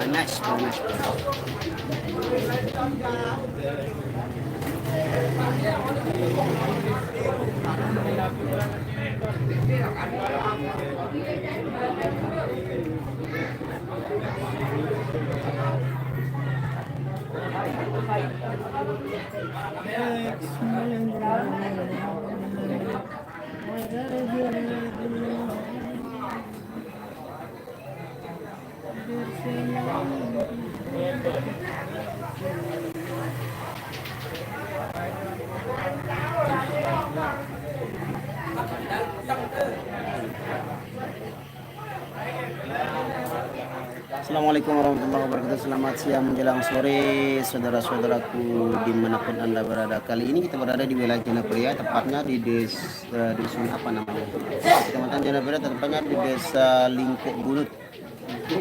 Panas banget. Assalamualaikum warahmatullahi wabarakatuh. Selamat siang menjelang sore, saudara-saudaraku dimanapun anda berada. Kali ini kita berada di wilayah Janapria, tepatnya di dusun apa namanya? Kecamatan Janapria, tepatnya di desa Lingkuk Bunut.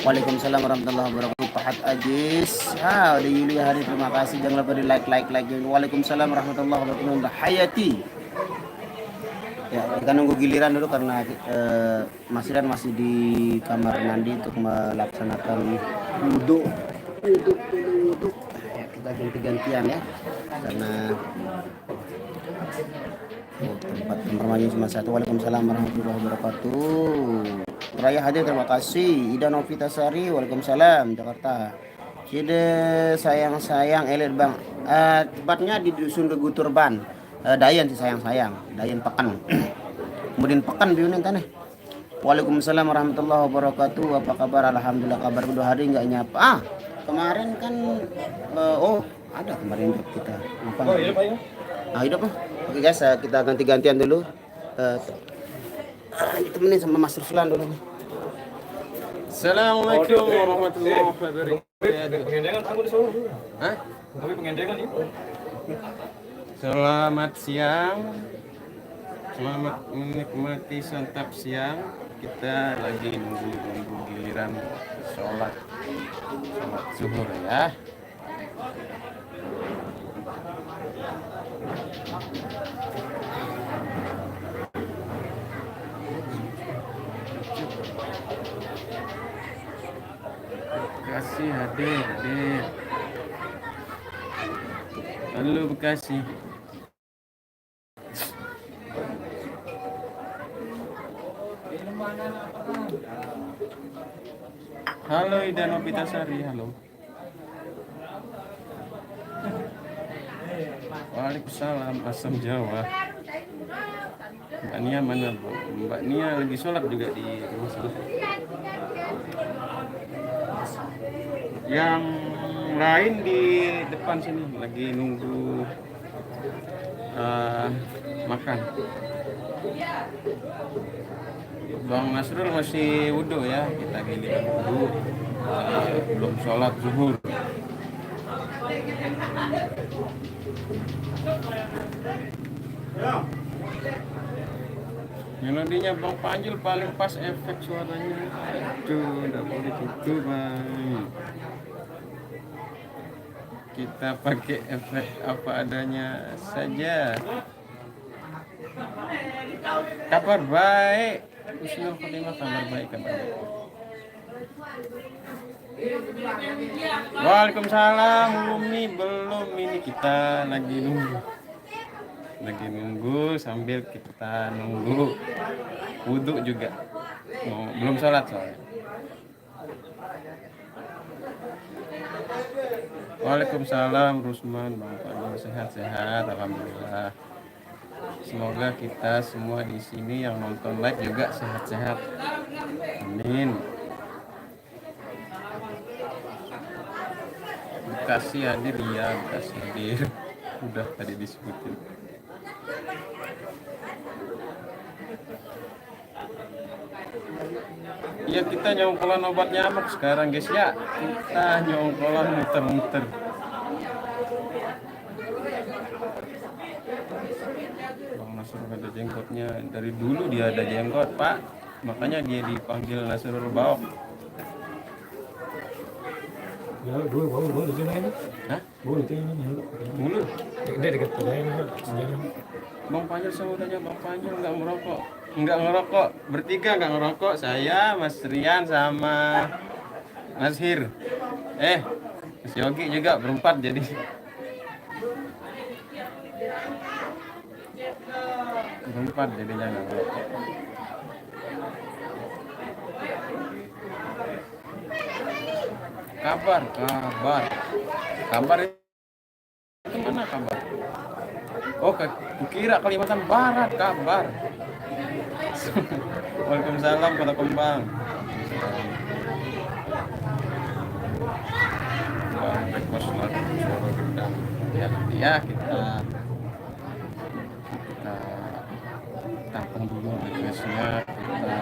Waalaikumsalam warahmatullahi wabarakatuh. Pahat Ajis. Udah Yuli hari, terima kasih. Jangan lupa di like. Waalaikumsalam warahmatullahi wabarakatuh. Hayati. Ya, kita nunggu giliran dulu karena masih di kamar mandi untuk melaksanakan wudhu. Ya, kita ganti-gantian ya, karena tempat kamar mandi cuma satu. Waalaikumsalam warahmatullahi wabarakatuh. Raya hadir, terima kasih. Ida Novitasari, waalaikumsalam, Jakarta. Cide sayang elit bang. Tepatnya di dusun Reguturban. Dayan sih sayang Dayan Pekan. Kemudian Pekan biunin tanah. Waalaikumsalam warahmatullahi wabarakatuh. Apa kabar? Alhamdulillah, kabar 2 hari nggak nyapa. Kemarin kan ada kemarin kita. Apa? Oh iya Pak ya. Hidup Pak. Oke guys, kita ganti-gantian dulu. Ditemenin sama Mas Ruslan dulu nih. Assalamualaikum warahmatullahi wabarakatuh. Pengendengan aku disuruh. Hah? Tapi pengendengan itu. Selamat siang. Selamat menikmati santap siang. Kita lagi nunggu giliran sholat zuhur ya. Bekasi hadir. Halo Bekasi. Halo Ida Novitasari, halo. Waalaikumsalam, asam Jawa. Mbak Nia mana Bu? Mbak Nia lagi sholat juga di rumah sholat. Yang lain di depan sini lagi nunggu makan. Bang Nasrul masih wudhu ya, kita giliran wudhu, belum sholat zuhur. Melodinya Bang Panjul paling pas, efek suaranya. Aduh, nggak boleh gitu Bang. Kita pakai efek apa adanya saja. Kabar baik. Husnul khotimah, kabar baik. Waalaikumsalam. Belum ini kita lagi nunggu sambil kita nunggu wudhu juga. Belum sholat soalnya. Waalaikumsalam Rusman, Bang Fadil, sehat-sehat, alhamdulillah. Semoga kita semua di sini yang nonton live juga sehat-sehat. Amin. Bekasi hadir, ya Bekasi hadir. Udah tadi disebutin. Iya, kita nyongkolan obat nyamuk sekarang guys ya. Kita nyongkolan muter-muter. Bang Nasrul ada jenggotnya, dari dulu dia ada jenggot Pak, makanya dia dipanggil Nasrul Baok. Ya, gue bawa di sini ini. Hah? Bawa di sini ini. Mulu? Dia dekat pada ini sejarah. Bang Panjul, saya mau tanya, Bang Panjul nggak merokok? Nggak ngerokok, bertiga nggak ngerokok, saya, Mas Rian sama Mas Hir. Si Yogi juga berempat jadi. Berempat jadi jangan. Kabar. Kabar itu mana kabar? Oh, kukira Kalimantan Barat kabar. Waalaikumsalam Kota Kembang. Ya kita tampung dulu requestnya, kita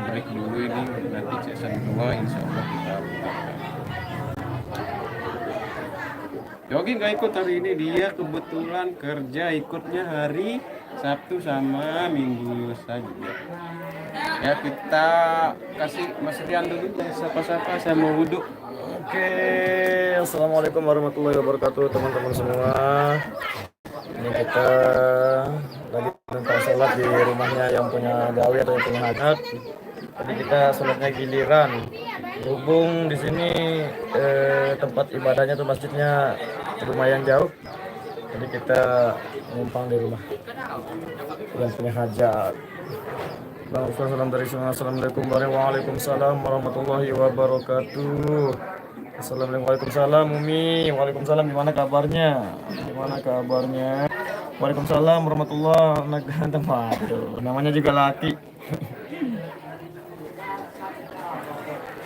break dulu ini, nanti season 2 insya Allah kita buka. Yogi nggak ikut hari ini, dia kebetulan kerja, ikutnya hari Sabtu sama Minggu saja. Ya kita kasih Mas Rian dulu, sapa-sapa, saya mau wudhu. Oke, assalamualaikum warahmatullahi wabarakatuh teman-teman semua. Ini kita lagi tentang sholat di rumahnya yang punya gawe atau yang punya hajat. Tadi kita sholatnya giliran. Berhubung di sini tempat ibadahnya tuh masjidnya lumayan jauh. Jadi kita numpang di rumah yang punya hajat. Salam dari semua. Assalamualaikum warahmatullahi wabarakatuh. Waalaikumsalam Umi. Waalaikumsalam, gimana kabarnya? Waalaikumsalam warahmatullahi wabarakatuh. Namanya juga laki.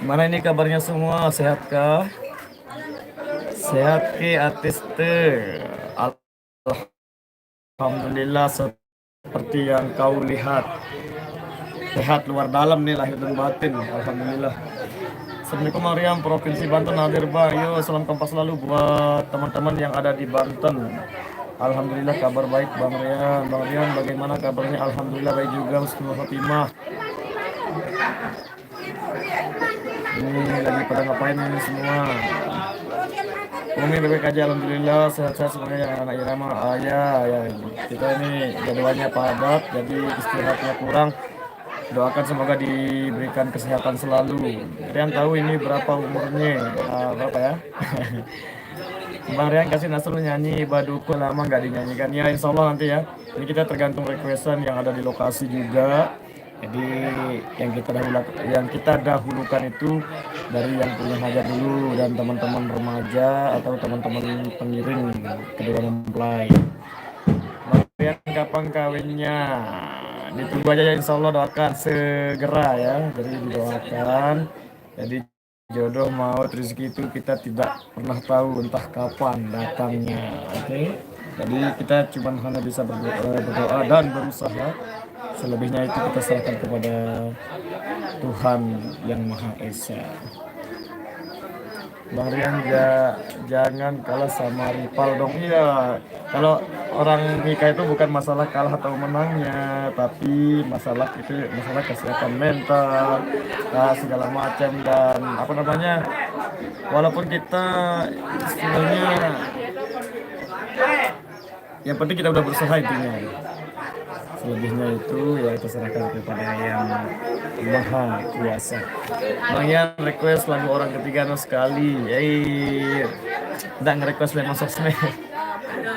Gimana ini kabarnya semua? Sehatkah? Sehat ke atiste? Alhamdulillah seperti yang kau lihat. Sehat luar dalam nih, lahir dan batin. Alhamdulillah. Assalamualaikum Mariam, Provinsi Banten hadir Bayo. Salam kompas selalu buat teman-teman yang ada di Banten. Alhamdulillah kabar baik Bang Rian. Bang Rian bagaimana kabarnya? Alhamdulillah baik juga, husnul khotimah. Ini lagi pada ngapain ini semua? Umi bebek aja, alhamdulillah sehat-sehat semuanya yang anak Irama. Ya kita ini jadwalnya padat, jadi istirahatnya kurang. Doakan semoga diberikan kesehatan selalu. Rian tahu ini berapa umurnya? Berapa ya? Bang Rian kasih Nasrul nyanyi Baduku, lama nggak dinyanyikan. Ya insya Allah nanti ya. Ini kita tergantung requestan yang ada di lokasi juga. Jadi yang kita dahulukan itu dari yang punya hajat dulu dan teman-teman remaja atau teman-teman pengiring kedua mempelai. Bang Rian kapan kawinnya? Ditunggu aja ya, insya Allah doakan segera ya. Jadi didoakan. Jadi jodoh maut rezeki itu kita tidak pernah tahu entah kapan datangnya. Oke. Jadi kita cuma hanya bisa berdoa dan berusaha. Selebihnya itu kita serahkan kepada Tuhan yang Maha Esa. Bang Rian jangan kalah sama rival dong. Iya, kalau orang nikah itu bukan masalah kalah atau menangnya, tapi masalah kesehatan mental, segala macam, dan walaupun kita sebenarnya yang penting kita udah berusaha intinya. Selebihnya itu ya kita serahkan kepada yang Maha Kuasa. Bang Yan request lagu orang ketiga no sekali. Nggak nge-request memang sosmed.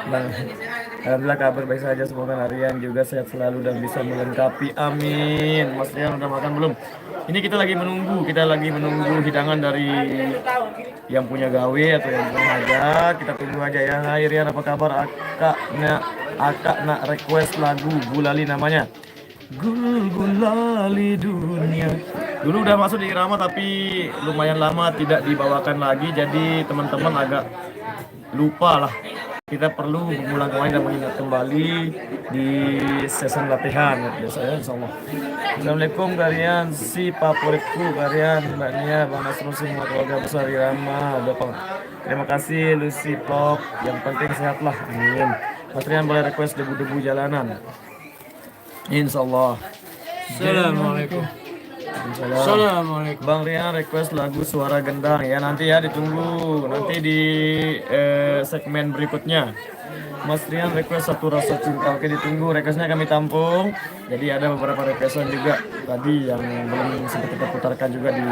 Bang, alhamdulillah kabar baik saja, semoga Rian juga sehat selalu dan bisa melengkapi. Amin. Mas Rian udah makan belum? Ini kita lagi menunggu hidangan dari yang punya gawe atau yang punya hajat. Kita tunggu aja ya. Hai Rian, apa kabar? Akak nak request lagu Gulali namanya. Gulali dunia. Dulu udah masuk di irama tapi lumayan lama tidak dibawakan lagi, jadi teman-teman agak lupa lah. Kita perlu mengulang kembali dan mengingat kembali di sesi latihan biasanya, insyaallah. Assalamualaikum kalian, si favoritku kalian, Mbak Nia, Bang Nasrul, semua keluarga besar irama. Terima kasih Lucy Pop, yang penting sehatlah, amin. Mas Rian boleh request debu-debu jalanan, insyaallah. Assalamualaikum. Assalamualaikum. Bang Rian request lagu Suara Gendang ya, nanti ya ditunggu nanti di segmen berikutnya. Mas Rian request Satu Rasa Cinta, oke ditunggu requestnya kami tampung. Jadi ada beberapa requestan juga tadi yang belum sempat kita putarkan juga di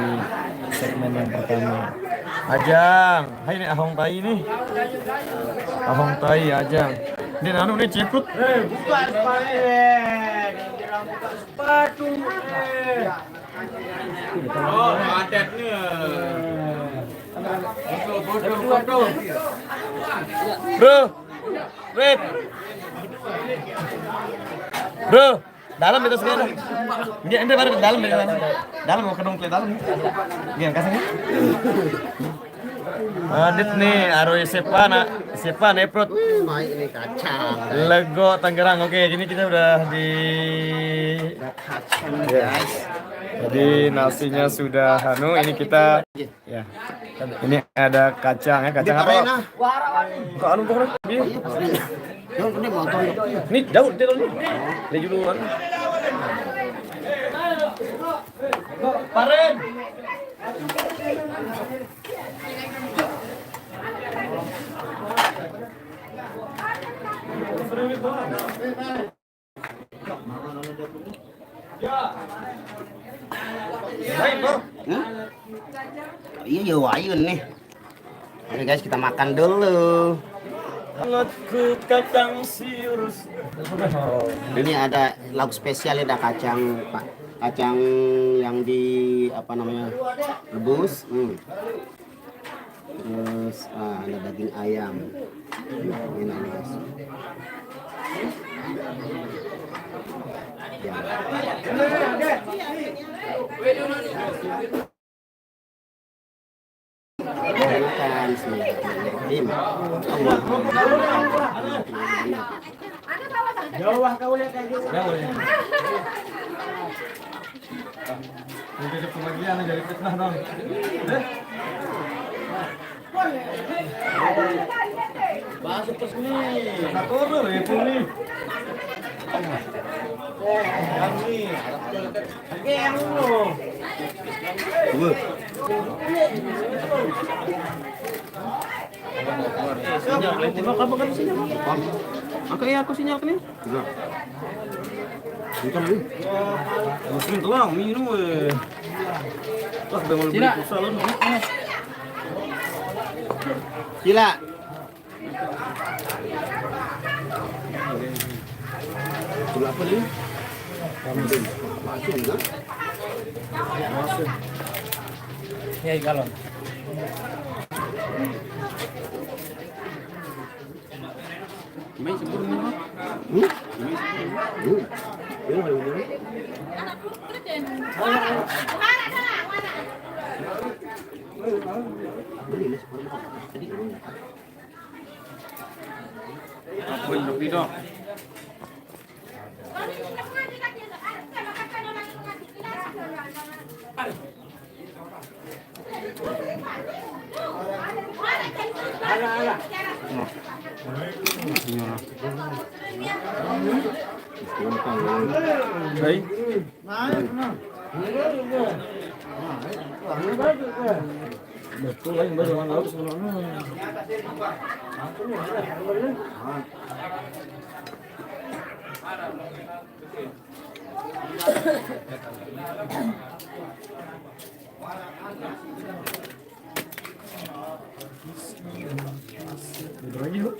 segmen yang pertama. Ajang. Hai ini ahong tai nih. Ahong tai Ajang. Ini anu nih ciprut. Buka sepatu. Oh, padet nih. Bro. Rip. Bro, dalam itu sekarang. Ini baru ke dalam ya. Dalam mau kedong ke dalam. Gini kasih. Adit nih, Aroy Sepa Neprot. Baik ini kacang. Lego Tangerang. Oke, ini kita udah di Kacang guys. jadi nasinya sudah ini kita ya. Ini ada kacang ya, kacang apa? Kok anu kok? Yang ini motor. Ini jauh dia nih. Dia duluan. Paren. Iya ya wayun nih. Oke guys, kita makan dulu. Angetku kacang siurus. Ini ada lauk spesial, ada kacang kacang yang di apa namanya rebus. Terus ada daging ayam. Ini guys. Ya. Makan bismillahirrahmanirrahim. Jauh kau lihat kayak gitu. Jauh ya. Ini ada pembagian dari fitnah dong. Bahasa pas nih. Satu dulu ya puni. Kami. Oke yang lu. Sinyal, kamu kan sinyal. Oke ya aku sinyal kan nih. Muslim tuang minum eh. Wah, udah mau beli pulsa lu. Gila. Gula apa nih? Masuk enggak? Masuk. Ya, galon. Main sebelum ini. Apa lebih dong? Baik. Betul lah yang baru laut sebenarnya. Lagi yuk.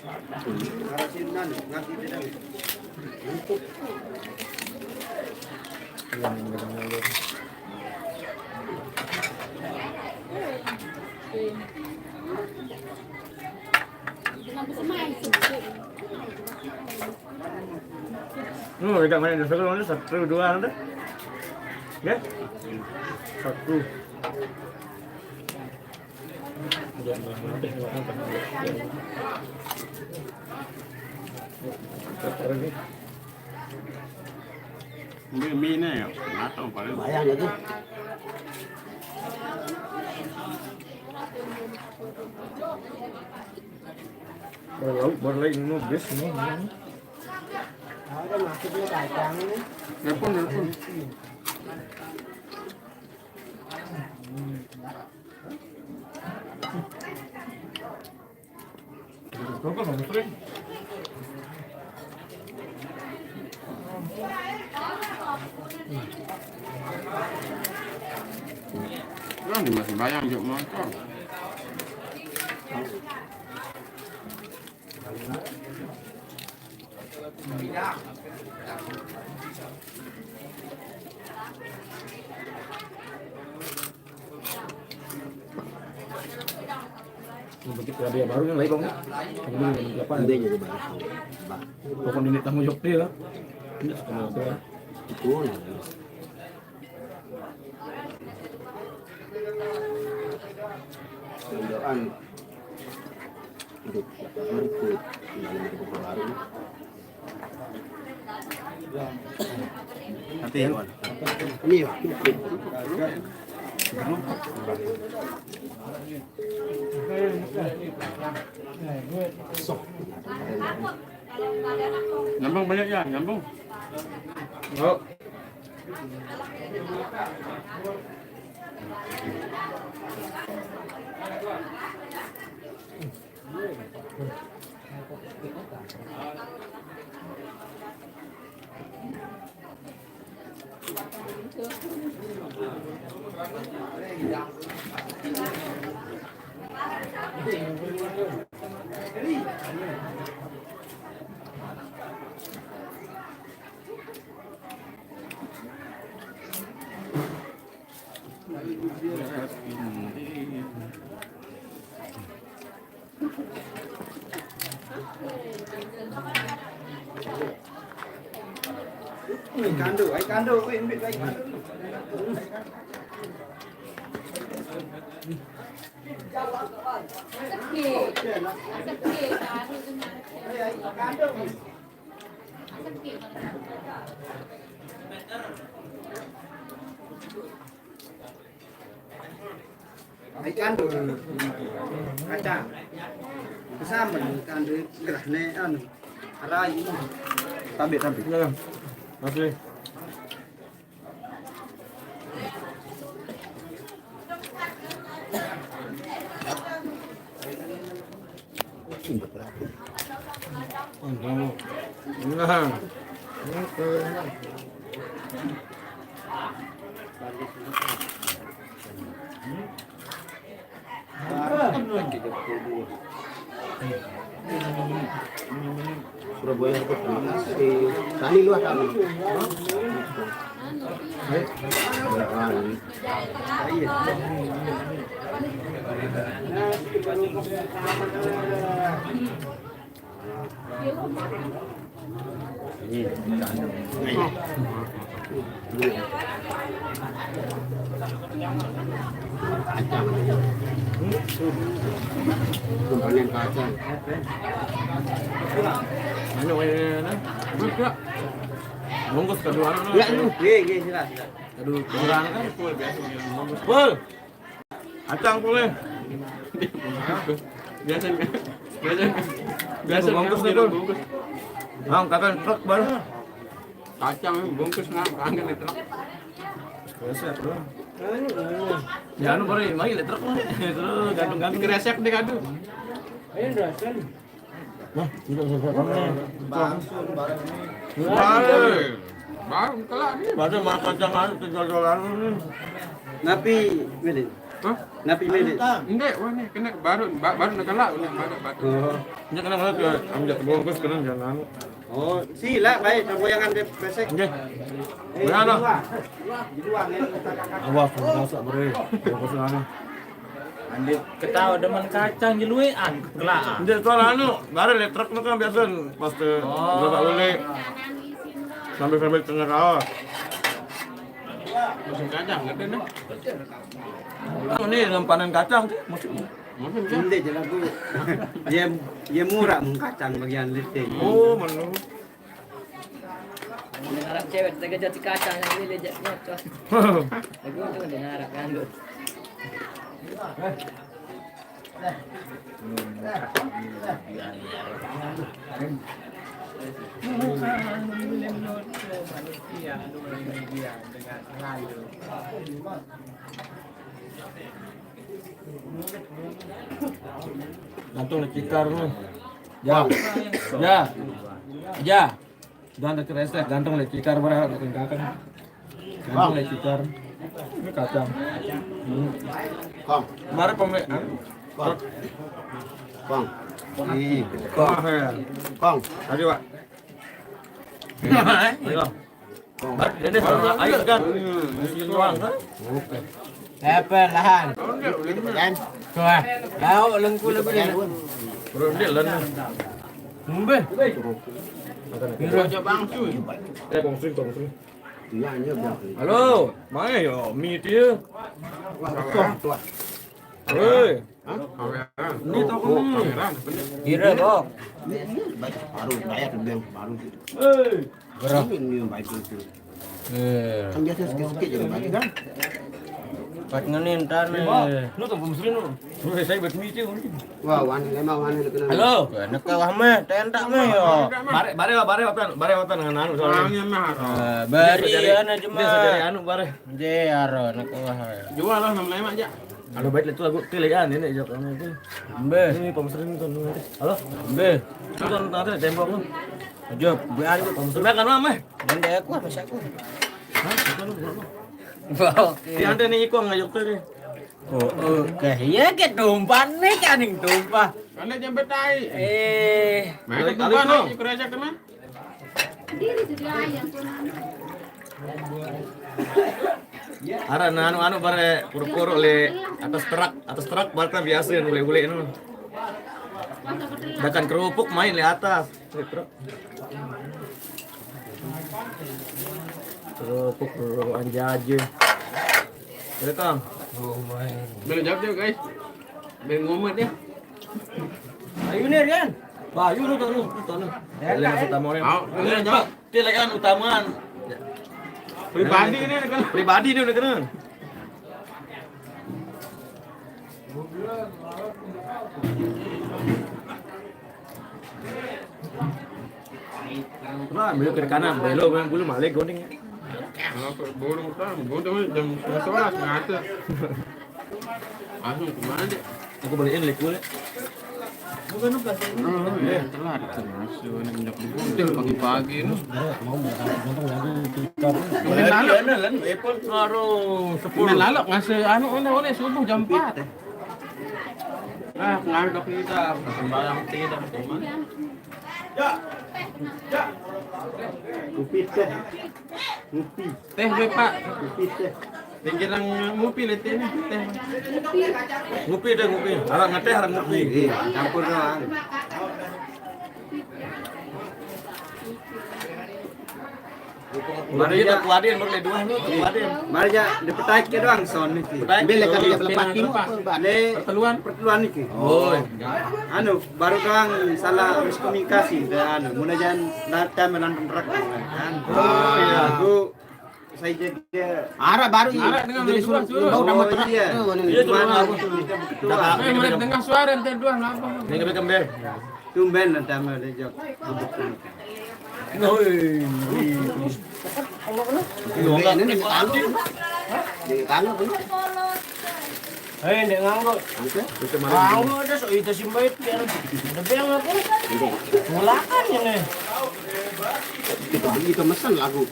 Kita main di sekolah ini 1, 2 ada. Ya? 1. Mie-nya ya, matang paling. Bayang itu. Baru lagi mau bis semua. Ada masuknya kacang ini. Nelpon. Kok mau sering? Ini masih bayang juga motor. Begitu ada yang baru yang lain bang. Apa? Nanti jadi baru. Pokoknya ini tanggung jawab dia. Ini sekolah dia. Itu. Kendaraan hidup berikut baru. Nanti ya, Wan. Ini ya. Nyambung banyak ya, nyambung. Oh. Ikan do, ambil ikan. Ikan do, kacang. Bersama ikan do, gerahne anu, arai. Tabe. Ya. Masih. Nah. Surabaya itu si tali luar tali. Komponen kacang. Ano kaya na? Buka. Bungkus kedua anak. Ya, ye, jelas. Aduh, kurang kan full biasa bungkus. Full. Acang full. Biasa bungkus nih, Bang. Bang, kata truk baru. Kacang bungkus mah angkat itu. Biasa, Bro. Ya anu baru lagi truk mah. Terus gantung-gantung Kresek deh kadu. Wah, tidak bisa kamu. Bangsun barang ini. Baru kelak nih. Baru makan kacang anu $3 ini. Napi milik. Hah? Napi milik. Enggak, wah nih kena baru nak kelak udah baru batu. Oh. Ini kena banget ya, ambil bungkus kena jangan. Oh, sila baik goyangan de pesek. Oke. Eh, Mana? di luar yang Awas, masak bre. Bungkus anu. Andi ketawa demen kacang jeluian kelak. Jadi soal anu, baru le truk nu kan biasa pas teu udah ule. Sampai tengah kawah. Musim kacang nggak ada nih. Ini lempanan kacang sih musimnya. Ini je lagu. Dia murah kacang bagian listrik. Oh, menu. Harap cewek tega jati kacang yang ini lejat nyocok. Lagu itu kan dengarap kan lu. Gantung le cikar lu. Ya. Ya. Ya. Jangan ada resek, gantung le cikar bara gantung kacang. Gantung le cikar. Ini kacang. Kong, Mari pemilik. kong. Kong. Nih, Kong ya. kong. Tadi, Pak. Ayo. Ini ayo kan. Mesin doang kan. Apa lahan? Kan? Wah, kau lengku lebih ni. Bro, dia lan. Mbe. Kira aja bang cuy. Kongsi. Iya, iya, Bang. Halo, mana yo mi dia? Hei, Ini toko kamera. Kira kok. Baru bayar bilang baru. hei. Berapa ini yang baik itu? Kan biasa sedikit jadi baik kan? Pat nganin tanah. Lu tak pemesrin lu. Saya buat mi dia. Wah, wani memang wani kenal. Halo. Nak kawah meh, tentak meh yo. Bare watan dengan anu soalnya. Orangnya mah. Bari ana cuma. Biasa dari anu bare. Jero nak kawah. Jual lah 65 aja. Halo baik itu lagu tilian ini jawab kamu itu. Mbe, Ini pemesrin tuh. Halo. mbe. Lu kan nanti tembok lu. Job, biar Pemesrin kan mah. benda aku masih aku. Hah? Bukan lu. Oke. Di ante nih iko ngajak tadi. Oh, kaya ke tumpah nih caning tumpah. Anda jempet tai. Balik Mereka tumpah lo. nih, ikut aja kena. Ara anu bare puru-puru le atas truk barka biasa yang ule-ule itu. Bahkan kerupuk main di atas truk. Kerupuk anjaje. Ya Kang. Beli jawab dia guys. Beli ngomong dia. Ayo nih Rian. Wah, yuk lu tuh. Yang utama orang. Ini jawab. Dia lagi kan utamaan. Pribadi ini kan. Pribadi dia udah keren. Wah, belok ke kanan, belok memang belum balik gondeng. Burung kan, burung jam 11 ngatur. Langsung kemana dia? Aku balikin lek gue. Telat. Muncul pagi-pagi nu. Menit lalu. Apple ngaruh 10. Menit lalu ngasih anu oleh subuh jam 4. Ngadok kita sembarang tidak kemana. Upit teh. Upi. Teh gue Pak. Upit teh. Pikiran ngopi letih nih teh. Ngopi deh ngopi. Harap ngeteh harap ngopi. Iya, campur doang. Mari kita kuadin boleh dua lu kuadin. Mari aja dipetai ke doang son iki. Petai. Bele kan dia lepas tim bale Perteluan. perteluan iki. Oh. Anu baru doang salah miskomunikasi dan anu mun aja data melantung rak kan. Oh, iya. Aku saya jaga arah baru ini. Arah dengan lu suruh. Bau nama terak. Iya. Iya, suruh aku. Menit tengah suara teh dua ngapa? Ini kebe kembe. Tumben nanti sama dia jawab. Oi. Ini nih kalu. Di kalu bener. Hei, ndek nganggo. Bisa Nganggo ada so itu simbait biar debeng aku. Mulakan ini. Kita beli itu mesen lagu.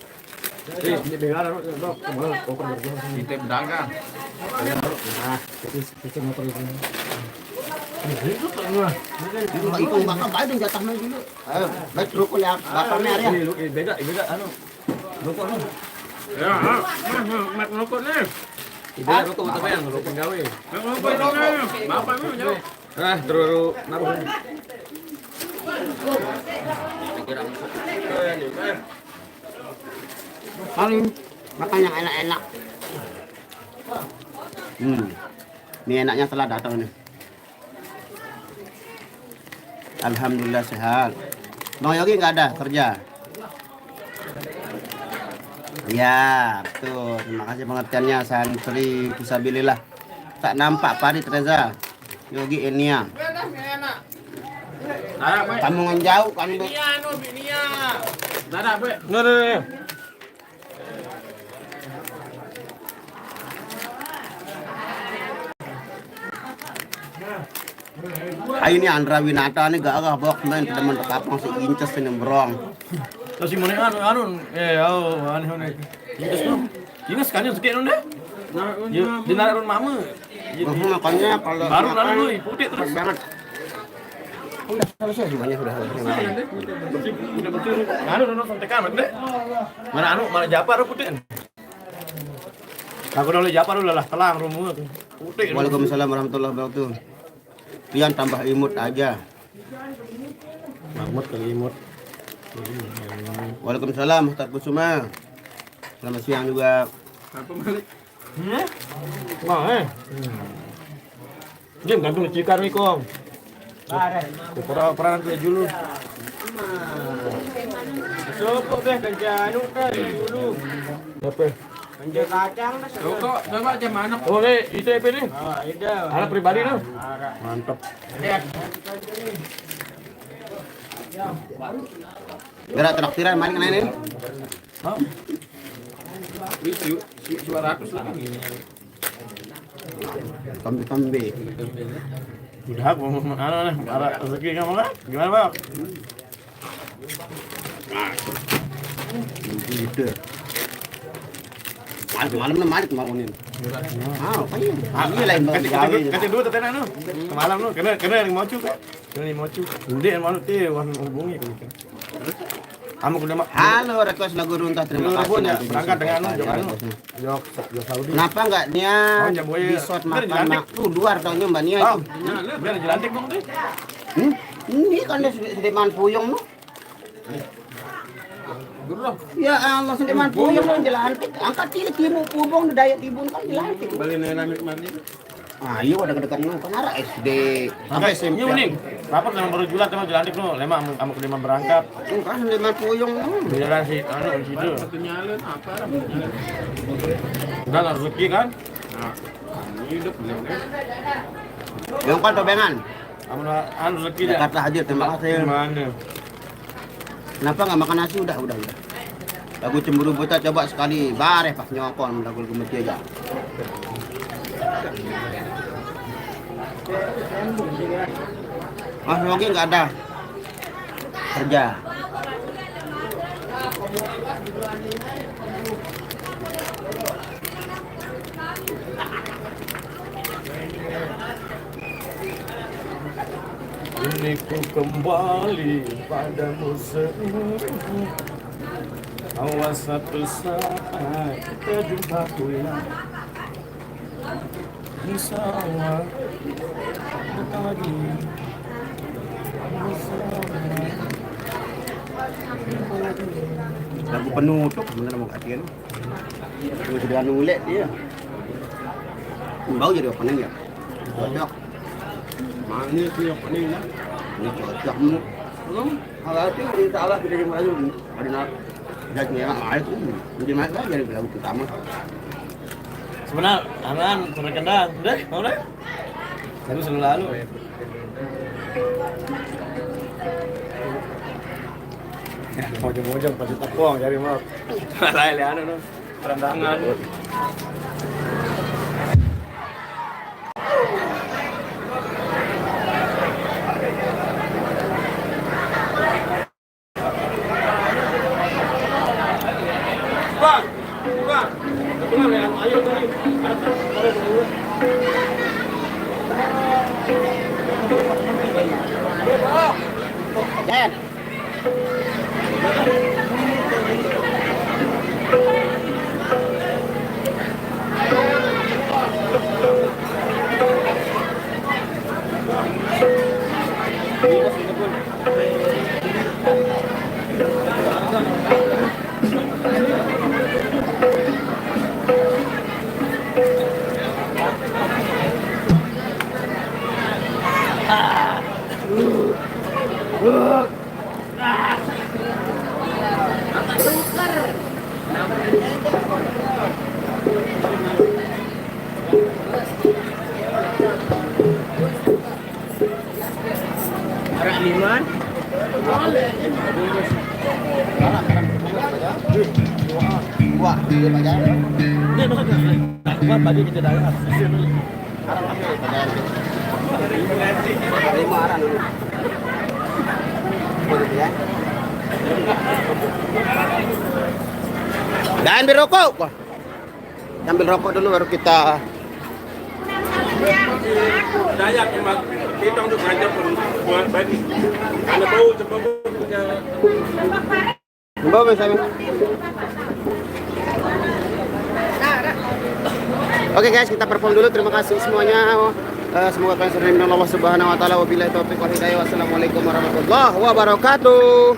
Ini dengar dok, kemana open berjalan. Kita pedagang. Nah, itu motor itu. Itu bakal baik dong jatah main dulu. Baik rokok ya, bakalnya area. Ini lu beda anu. Rokok lu. Ya, mak ngelokot nih. Beda rokok apa yang rokok gawe. Mak ngelokot dong. Bapak lu jauh. Ah, terus naruh. Paling makan yang enak-enak. Ini enaknya telah datang nih. Alhamdulillah sehat. Bang Yogi nggak ada kerja. Ya, betul. Terima kasih pengertiannya. Santri Kusabilillah. Tak nampak Pak Reza. Yogi Enia. Kamu ngejauh kan? Dadah, Be. Nah. Ini Andra Winata nih gak agak bawa main teman tekapang si Inces ini berong. Terus si mana anu aneh. Ini tuh. Ini sekarang sekali deh. Di narik mama. Makanya kalau Baru lalu putih terus banget. Udah selesai semuanya sudah selesai. Udah betul. Anu sampai kamu deh. Mana anu malah Japar putih. Aku dulu Japar udah lah telang rumu putih. Waalaikumsalam warahmatullahi wabarakatuh. Pian tambah imut aja. Mahmud kali imut. Waalaikumsalam Ustaz Kusuma. Selamat siang juga. Apa Malik? Wah, Jom gantung cikar nih kong. Pernah nanti dulu. Sopok deh kerja anu kan dulu. Apa? Kerja kacang dah. Kok coba aja mana? Oh, itu apa nih? Ida. Alat pribadi loh. Mantap. Gerak traktiran maling lain ini. Hah? Itu 200 lagi. Kambi. Udah aku mau anu nih, ada rezeki kamu kan? Gimana, Bang? Gitu. Malam Malik mau ini. Apa ini? Ini lain bang. Kasih dulu teteh anu. Kemalam lu, kena yang mau cuka. Kena yang mau cuka. Udah yang mau teh, hubungi kan. Kamu kudu mah. Halo, request lagu runtah terima kasih. Ya, berangkat dengan jok Saudi. Kenapa enggak Nia di shot makan tuh luar tahunnya Mbak Nia itu? Biar jelantik dong teh. Ini kan dia Sudirman Puyong no. Ya Allah Sudirman Puyong no jelantik. Angkat timu pubong di daya tibun kan jelantik. Balik nang mandi. Ayo ada dekat no kan arah SD sampai SMP. Ini unik. Rapat sama baru jualan sama jelantik no. Lema kamu kudu berangkat. Kan Sudirman Puyong no. Di jalan si anu di situ. Satu nyalen apa lah? Udah rezeki kan? Nah, hidup bener. Yang kan tobengan. Kamu anu rezeki dah. Jakarta hadir terima kasih. Mana? Kenapa nggak makan nasi udah. Lagu cemburu buta coba sekali bareh pas nyokon lagu gemeti aja. Mas Yogi nggak ada kerja. Ini ku kembali padamu awas satu saat kita jumpa pulang. Insya Allah kita lagi. Lagu penutup bener mau katian. Itu sudah nulis dia. Bau jadi opening ya. Cocok. Mana tu yang paling lah? Ini cocok mu. Belum. Kalau itu insya Allah kita jadi maju. Ada nak. Jadi memang itu. Jadi mana jadi lagu pertama. Sebenarnya aman sampai kendang. Udah, mau deh. Baru selalu lalu. Ya, mojong-mojong pasti tepung jadi mau. Lain anu no. Perandangan. Bang. Betul ya, ayo tadi. Jan. Liman. Wah, dia baca. Ini maksudnya kuat bagi kita dah. Lima arah dulu. Begitu ya. Dan ambil rokok. Wah. Ambil rokok dulu baru kita Dayak kita untuk ngajak buat bagi. Karena tahu coba punya. Bawa saya. Oke guys, kita perform dulu. Terima kasih semuanya. Semoga kalian sering dengan Allah Subhanahu wa taala. Wabillahi taufiq wal hidayah. Wassalamualaikum warahmatullahi wabarakatuh.